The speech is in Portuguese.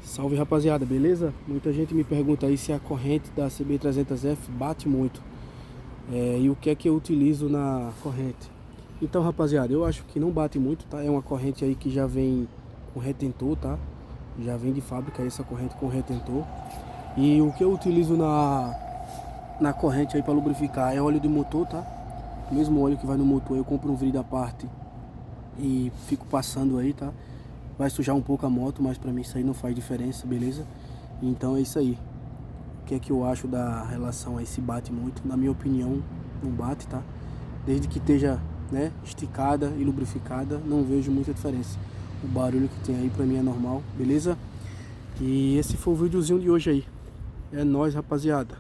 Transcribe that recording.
Salve rapaziada, beleza? Muita gente me pergunta aí se a corrente da CB300F bate muito e o que é que eu utilizo na corrente. Então rapaziada, eu acho que não bate muito, tá? É uma corrente aí que já vem com retentor, tá? Já vem de fábrica essa corrente com retentor. E o que eu utilizo na corrente aí para lubrificar é óleo de motor, tá? O mesmo óleo que vai no motor eu compro um vidro à parte e fico passando aí, tá? Vai sujar um pouco a moto, mas pra mim isso aí não faz diferença, beleza? Então é isso aí. O que é que eu acho da relação aí, se bate muito? Na minha opinião, não bate, tá? Desde que esteja, né, esticada e lubrificada, não vejo muita diferença. O barulho que tem aí pra mim é normal, beleza? E esse foi o videozinho de hoje aí. É nóis, rapaziada.